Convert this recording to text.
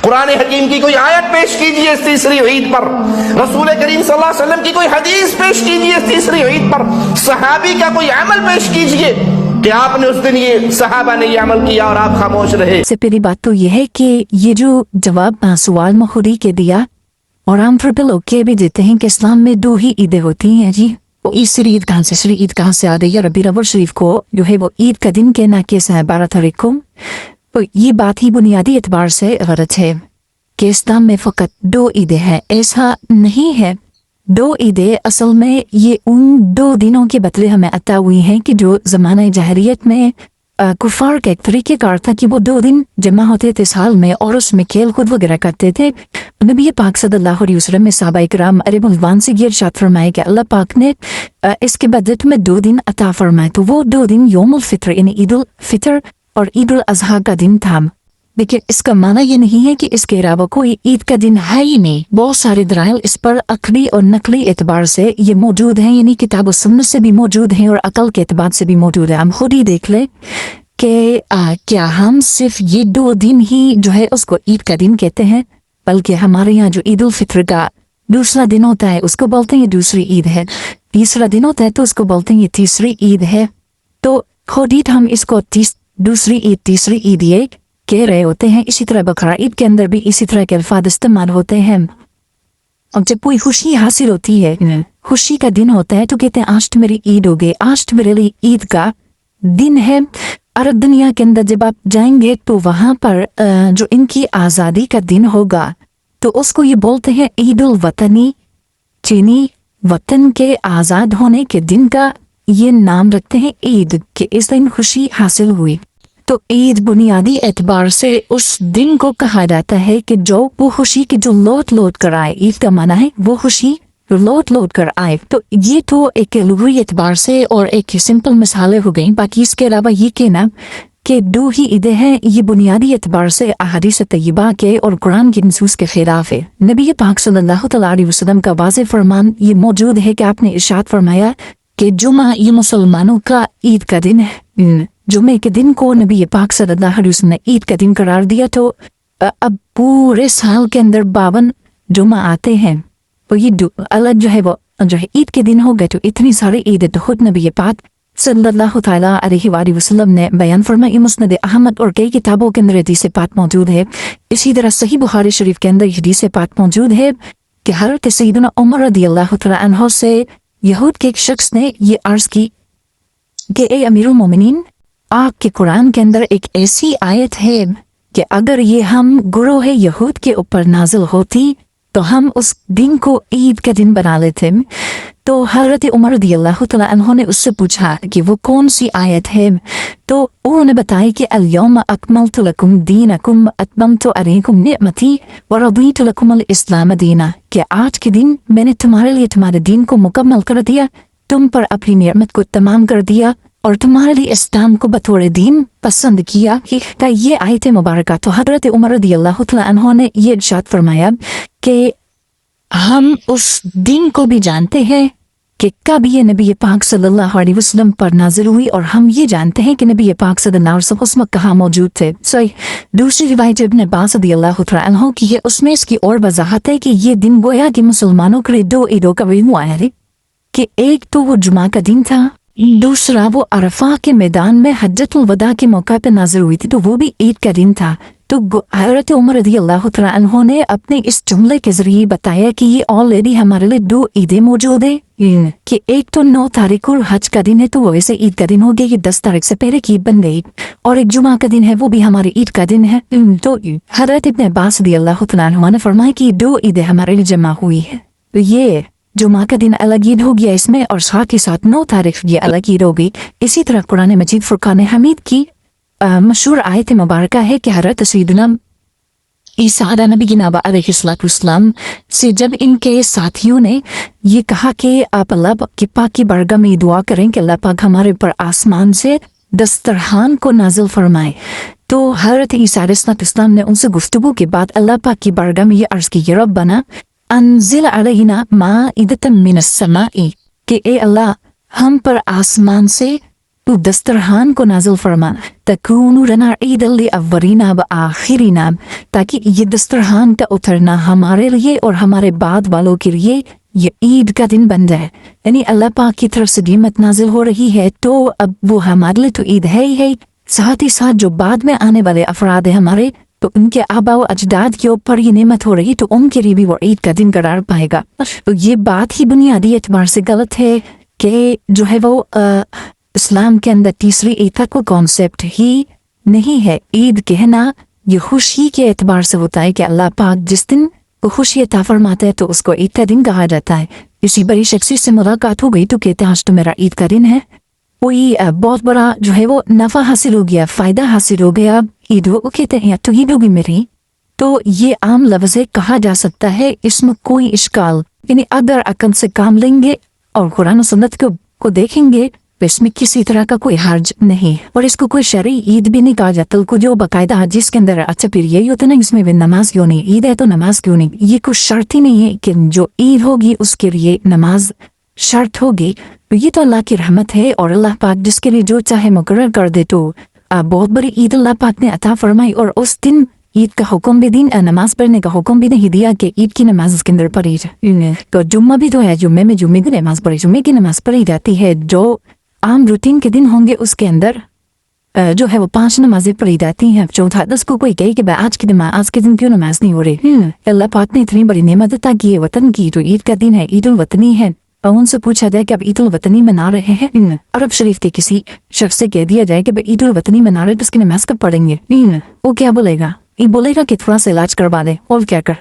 قرآن حکیم کی کوئی آیت پیش کیجئے اس تیسری عید پر، رسول کریم صلی اللہ علیہ وسلم کی کوئی حدیث پیش کیجئے اس تیسری عید پر، صحابی کا کوئی عمل پیش کیجئے کہ آپ نے اس دن یہ صحابہ نے یہ عمل کیا اور آپ خاموش رہے۔ سے پہلی بات تو یہ ہے کہ یہ جو جواب سوال میں خود ہی کے دیا اور عام طور پہ لوگ کہہ بھی دیتے ہیں کہ اسلام میں 2 ہی عیدیں ہوتی ہیں جی، عیسوی عید کہاں سے، شری عید کہاں سے آ رہی ہے؟ ربیع الاول شریف کو جو ہے وہ عید کا دن کہنا کیسا ہے 12 تاریخ کو؟ تو یہ بات ہی بنیادی اعتبار سے غلط ہے کہ اسلام میں فقط 2 عیدیں ہیں، ایسا نہیں ہے۔ 2 عیدیں اصل میں یہ ان 2 دنوں کے بدلے ہمیں عطا ہوئی ہیں کہ جو زمانہ جاہلیت میں کفار کا ایک طریقہ کار تھا کہ وہ 2 دن جمع ہوتے تھے سال میں اور اس میں کھیل کود وغیرہ کرتے تھے۔ نبی پاک صلی اللہ علیہ وسلم میں صحابہ کرام علیہ رضوان سے یہ ارشاد فرمائے کہ اللہ پاک نے اس کے بدلے تمہیں 2 دن عطا فرمائے، تو وہ 2 دن یوم الفطر یعنی عید الفطر اور عید الاضحیٰ کا دن تھا۔ لیکن اس کا معنی یہ نہیں ہے کہ اس کے علاوہ کوئی عید کا دن ہے ہی نہیں۔ بہت سارے دلائل اس پر عقلی اور نقلی اعتبار سے یہ موجود ہیں، یعنی کتاب و سنت سے بھی موجود ہیں اور عقل کے اعتبار سے بھی موجود ہیں۔ ہم خود ہی دیکھ لیں کہ کیا ہم صرف یہ 2 دن ہی جو ہے اس کو عید کا دن کہتے ہیں، بلکہ ہمارے یہاں جو عید الفطر کا دوسرا دن ہوتا ہے اس کو بولتے ہیں یہ دوسری عید ہے، تیسرا دن ہوتا ہے تو اس کو بولتے ہیں یہ تیسری عید ہے۔ تو خود ہی ہم اس کو دوسری عید تیسری عید یہ کہہ رہے ہوتے ہیں۔ اسی طرح بقرہ عید کے اندر بھی اسی طرح کے الفاظ استعمال ہوتے ہیں۔ اور جب کوئی خوشی حاصل ہوتی ہے، خوشی کا دن ہوتا ہے تو کہتے ہیں آج تو میری عید ہو گئی، آج تو میرے لیے عید کا دن ہے۔ عرب دنیا کے اندر جب آپ جائیں گے تو وہاں پر جو ان کی آزادی کا دن ہوگا تو اس کو یہ بولتے ہیں عید الوطنی، چینی وطن کے آزاد ہونے کے دن کا یہ نام رکھتے ہیں عید، کہ اس دن خوشی حاصل ہوئی۔ تو عید بنیادی اعتبار سے اس دن کو کہا جاتا ہے کہ جو وہ خوشی کی جو لوٹ کر آئے، عید کا معنی ہے وہ خوشی لوٹ کر آئے۔ تو یہ تو ایک لغوی اعتبار سے اور ایک سمپل مثالیں ہو گئیں۔ باقی اس کے علاوہ یہ کہنا کہ 2 ہی عیدیں ہیں یہ بنیادی اعتبار سے احادیث طیبہ کے اور قرآن کی نصوص کے خلاف ہے۔ نبی پاک صلی اللہ تعالیٰ علیہ وسلم کا واضح فرمان یہ موجود ہے کہ آپ نے ارشاد فرمایا کہ جمعہ یہ مسلمانوں کا عید کا دن ہے۔ جمعے کے دن کو نبی پاک صلی اللہ علیہ وسلم نے عید کا دن قرار دیا، تو اب پورے سال کے اندر 52 جمعہ آتے ہیں، تو یہ الگ جو ہے وہ جو ہے عید کے دن ہو گئے۔ تو اتنی ساری عیدیں تو خود نبی پاک صلی اللہ تعالیٰ علیہ وآلہ وسلم نے بیان فرمائی۔ مسند احمد اور کئی کتابوں کے اندر حدیث پاک موجود ہے۔ اسی طرح صحیح بخاری شریف کے اندر حدیث پاک موجود ہے کہ حضرت سیدنا عمر رضی اللہ تعالیٰ عنہ سے یہود کے ایک شخص نے یہ عرض کی کہ اے امیر المومنین، آپ کے قرآن کے اندر ایک ایسی آیت ہے کہ اگر یہ ہم گروہ یہود کے اوپر نازل ہوتی تو ہم اس دن کو عید کا دن بنا لیتے۔ تو حضرت عمر رضی اللہ تعالیٰ عنہ نے اس سے پوچھا کہ وہ کون سی آیت ہے، تو انہوں نے بتایا کہ الیوم اکملت لکم دینکم اتممت علیکم نعمتی ورضیت لکم الاسلام دینا، کہ آج کے دن میں نے تمہارے لیے تمہارے دین کو مکمل کر دیا، تم پر اپنی نعمت کو تمام کر دیا اور تمہارے لیے اسلام کو بطور دین پسند کیا۔ یہ آیت مبارکہ تو حضرت عمر رضی اللہ تعالیٰ عنہ نے یہ ارشاد فرمایا کہ ہم اس دن کو بھی جانتے ہیں کہ کب یہ نبی پاک صلی اللہ علیہ وسلم پر نازل ہوئی، اور ہم یہ جانتے ہیں کہ نبی پاک صلی اللہ علیہ وسلم اس وقت کہاں موجود تھے۔ دوسری روایت ابن عباس رضی اللہ تعالیٰ عنہ کی ہے، اس میں اس کی اور وضاحت ہے کہ یہ دن گویا کہ مسلمانوں کے لیے 2 عیدوں کا دن ہوا ہے، کہ ایک تو وہ جمعہ کا دن تھا، دوسرا وہ عرفہ کے میدان میں حجۃ الوداع کے موقع پہ نازل ہوئی تھی، تو وہ بھی عید کا دن تھا۔ تو حضرت عمر رضی اللہ تعالیٰ عنہ نے اپنے اس جملے کے ذریعے بتایا کہ یہ آلریڈی ہمارے لیے 2 عیدیں موجود ہیں، کہ ایک تو 9 تاریخ کو حج کا دن ہے تو وہ ویسے عید کا دن ہو گیا، یہ 10 تاریخ سے پہلے کی عید بن گئی، اور ایک جمعہ کا دن ہے وہ بھی ہماری عید کا دن ہے۔ تو حضرت ابن عباس رضی اللہ تعالیٰ عنہ نے فرمایا کہ یہ 2 عیدیں ہمارے لیے جمع ہوئی ہیں، تو یہ جمعہ کا دن الگ عید ہو گیا اس میں، اور ساتھ ہی ساتھ 9 تاریخ یہ الگ عید ہو گئی۔ اسی طرح قرآن مجید فرقان حمید کی مشہور آیت مبارکہ ہے کہ حضرت سیدنا عیسیٰ نبی جناب علیہ السلام سے جب ان کے ساتھیوں نے یہ کہا کہ آپ اللہ کی پاک کی بارگاہ میں دعا کریں کہ اللہ پاک ہمارے پر آسمان سے دسترخوان کو نازل فرمائے، تو حضرت عیسیٰ علیہ السلام نے ان سے گفتگو کے بعد اللہ پاک کی بارگاہ میں یہ عرض کی کہ ربنا انزل علینا مائدۃ من السماء، کہ اے اللہ ہم پر آسمان سے تو دسترخوان کو نازل فرما تکونو لنا عید الاولین و آخرین، تاکہ یہ دسترخوان کا اترنا ہمارے لیے اور ہمارے بعد والوں کے لیے یہ عید کا دن بن جائے. یعنی اللہ پاک کی طرف سے نعمت نازل ہو رہی ہے تو اب وہ ہمارے لیے تو عید ہے ہی ہے، ساتھ ہی ساتھ جو بعد میں آنے والے افراد ہیں ہمارے، تو ان کے آباء و اجداد کے اوپر یہ نعمت ہو رہی تو ان کے لیے بھی وہ عید کا دن قرار پائے گا. تو یہ بات ہی بنیادی اعتبار سے غلط ہے کہ جو ہے وہ اسلام کے اندر تیسری عید کا کوئی کانسیپٹ ہی نہیں ہے. عید کہنا یہ خوشی کے اعتبار سے ہوتا ہے کہ اللہ پاک جس دن کو خوشی عطا فرماتا ہے تو اس کو عید کا دن کہا جاتا ہے. کسی بڑی شخصی سے ملاقات ہو گئی تو کہتے ہیں آج تو میرا عید کا دن ہے، کوئی بہت بڑا جو ہے وہ نفع حاصل ہو گیا، فائدہ حاصل ہو گیا، عید ہو، کہتے ہیں تو عید ہوگی میری. تو یہ عام لفظ ہے، کہا جا سکتا ہے، اس میں کوئی اشکال یعنی اگر عقل سے کام لیں گے اور قرآن و سنت کو دیکھیں گے تو اس میں کسی طرح کا کوئی حرج نہیں، اور اس کو کوئی شرعی عید بھی نہیں کہا جاتا. کو جو باقاعدہ حدیث کے اندر اچھا پھر یہی ہوتا نا، اس میں بھی نماز کیوں نہیں، عید ہے تو نماز کیوں نہیں، یہ کوئی شرط ہی نہیں ہے کہ جو عید ہوگی اس کے لیے نماز شرط ہوگی. تو یہ تو اللہ کی رحمت ہے، اور اللہ پاک جس کے لیے جو چاہے مقرر کر دے. تو بہت بڑی عید اللہ پاک نے عطا فرمائی، اور اس دن عید کا حکم بھی دین نماز پڑھنے کا حکم بھی نہیں دیا کہ عید کی نماز اس کے اندر پڑھی جائے. تو جمعہ بھی تو ہے، جمعے میں جمعے کی نماز پڑھی، جمعے کی نماز پڑھی جاتی ہے. جو عام روٹین کے دن ہوں گے اس کے اندر جو ہے وہ 5 نمازیں پڑھی جاتی ہیں. چوتھا دس کو کوئی کہے کہ آج کے دن کیوں نماز نہیں ہو رہی. اللہ پاک نے اتنی بڑی نعمت عطا کی ہے وطن کی، تو عید کا دن ہے، عید الوطنی ہے. اور ان سے پوچھا جائے کہ اب عید الوطنی منا رہے ہیں، عرب شریف کے کسی شخص سے کہہ دیا جائے کہ عید الوطنی منا رہے تو اس کی نماز کب پڑھیں گے، وہ کیا بولے گا؟ یہ بولے گا کہ تھوڑا سا علاج کروا دے، اور کیا کر